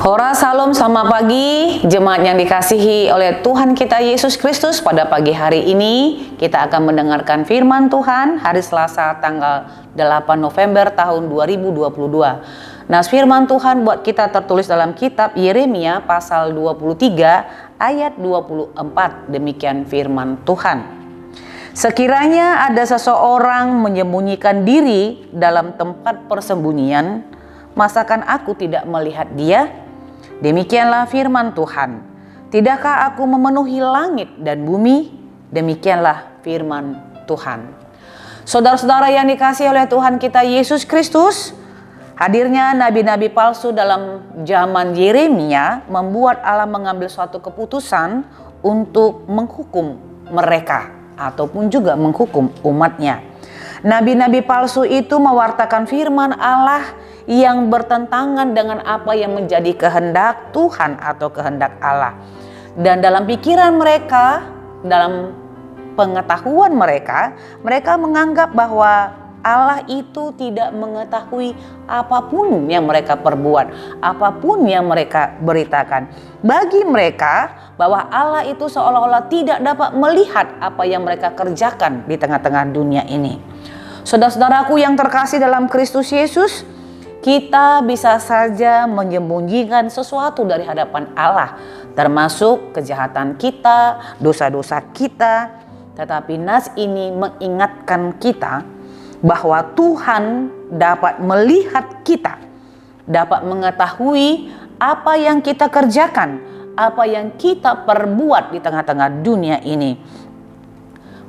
Hora Salam, selamat pagi jemaat yang dikasihi oleh Tuhan kita Yesus Kristus. Pada pagi hari ini kita akan mendengarkan firman Tuhan hari Selasa tanggal 8 November tahun 2022. Nah, firman Tuhan buat kita tertulis dalam kitab Yeremia pasal 23 ayat 24. Demikian firman Tuhan. Sekiranya ada seseorang menyembunyikan diri dalam tempat persembunyian, masakan aku tidak melihat dia? Demikianlah firman Tuhan. Tidakkah aku memenuhi langit dan bumi? Demikianlah firman Tuhan. Saudara-saudara yang dikasihi oleh Tuhan kita Yesus Kristus, hadirnya nabi-nabi palsu dalam zaman Yeremia membuat Allah mengambil suatu keputusan untuk menghukum mereka ataupun juga menghukum umatnya. Nabi-nabi palsu itu mewartakan firman Allah yang bertentangan dengan apa yang menjadi kehendak Tuhan atau kehendak Allah. Dan dalam pikiran mereka, dalam pengetahuan mereka, mereka menganggap bahwa Allah itu tidak mengetahui apapun yang mereka perbuat, apapun yang mereka beritakan. Bagi mereka bahwa Allah itu seolah-olah tidak dapat melihat apa yang mereka kerjakan di tengah-tengah dunia ini. Saudara-saudaraku yang terkasih dalam Kristus Yesus, kita bisa saja menyembunyikan sesuatu dari hadapan Allah, termasuk kejahatan kita, dosa-dosa kita. Tetapi nas ini mengingatkan kita bahwa Tuhan dapat melihat kita, dapat mengetahui apa yang kita kerjakan, apa yang kita perbuat di tengah-tengah dunia ini.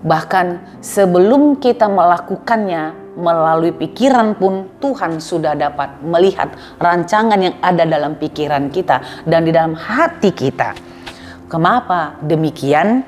Bahkan sebelum kita melakukannya melalui pikiran pun Tuhan sudah dapat melihat rancangan yang ada dalam pikiran kita dan di dalam hati kita. Kenapa demikian?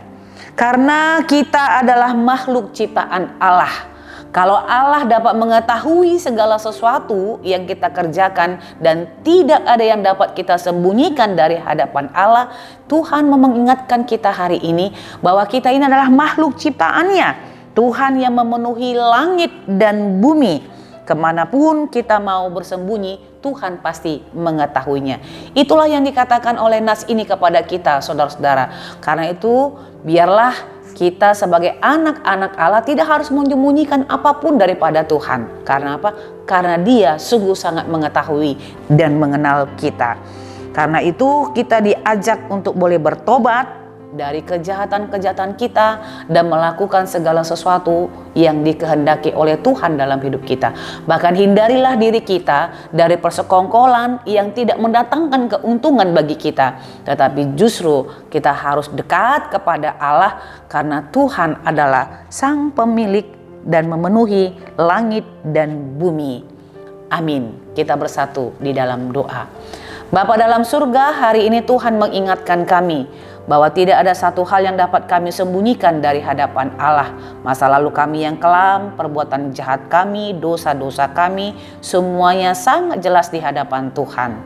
Karena kita adalah makhluk ciptaan Allah. Kalau Allah dapat mengetahui segala sesuatu yang kita kerjakan dan tidak ada yang dapat kita sembunyikan dari hadapan Allah, Tuhan mengingatkan kita hari ini bahwa kita ini adalah makhluk ciptaannya. Tuhan yang memenuhi langit dan bumi. Kemanapun kita mau bersembunyi, Tuhan pasti mengetahuinya. Itulah yang dikatakan oleh nas ini kepada kita, saudara-saudara. Karena itu, biarlah kita sebagai anak-anak Allah tidak harus menyembunyikan apapun daripada Tuhan. Karena apa? Karena Dia sungguh sangat mengetahui dan mengenal kita. Karena itu kita diajak untuk boleh bertobat dari kejahatan-kejahatan kita dan melakukan segala sesuatu yang dikehendaki oleh Tuhan dalam hidup kita. Bahkan hindarilah diri kita dari persekongkolan yang tidak mendatangkan keuntungan bagi kita. Tetapi justru kita harus dekat kepada Allah karena Tuhan adalah Sang Pemilik dan memenuhi langit dan bumi. Amin. Kita bersatu di dalam doa. Bapa dalam surga, hari ini Tuhan mengingatkan kami bahwa tidak ada satu hal yang dapat kami sembunyikan dari hadapan Allah. Masa lalu kami yang kelam, perbuatan jahat kami, dosa-dosa kami, semuanya sangat jelas di hadapan Tuhan.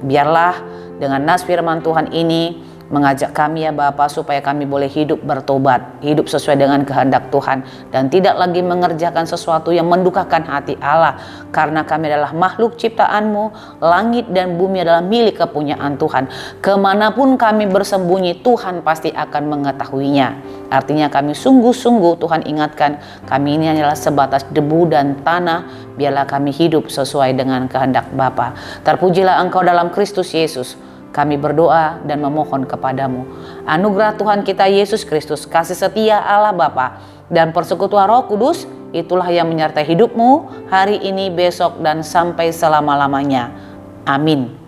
Biarlah dengan nas firman Tuhan ini mengajak kami ya Bapa supaya kami boleh hidup bertobat, hidup sesuai dengan kehendak Tuhan dan tidak lagi mengerjakan sesuatu yang mendukakan hati Allah, karena kami adalah makhluk ciptaan-Mu, langit dan bumi adalah milik kepunyaan Tuhan. Kemanapun kami bersembunyi, Tuhan pasti akan mengetahuinya. Artinya kami sungguh-sungguh Tuhan ingatkan, kami ini adalah sebatas debu dan tanah, biarlah kami hidup sesuai dengan kehendak Bapa. Terpujilah Engkau dalam Kristus Yesus. Kami berdoa dan memohon kepadamu. Anugerah Tuhan kita Yesus Kristus, kasih setia Allah Bapa, dan persekutuan Roh Kudus, itulah yang menyertai hidupmu hari ini, besok, dan sampai selama-lamanya. Amin.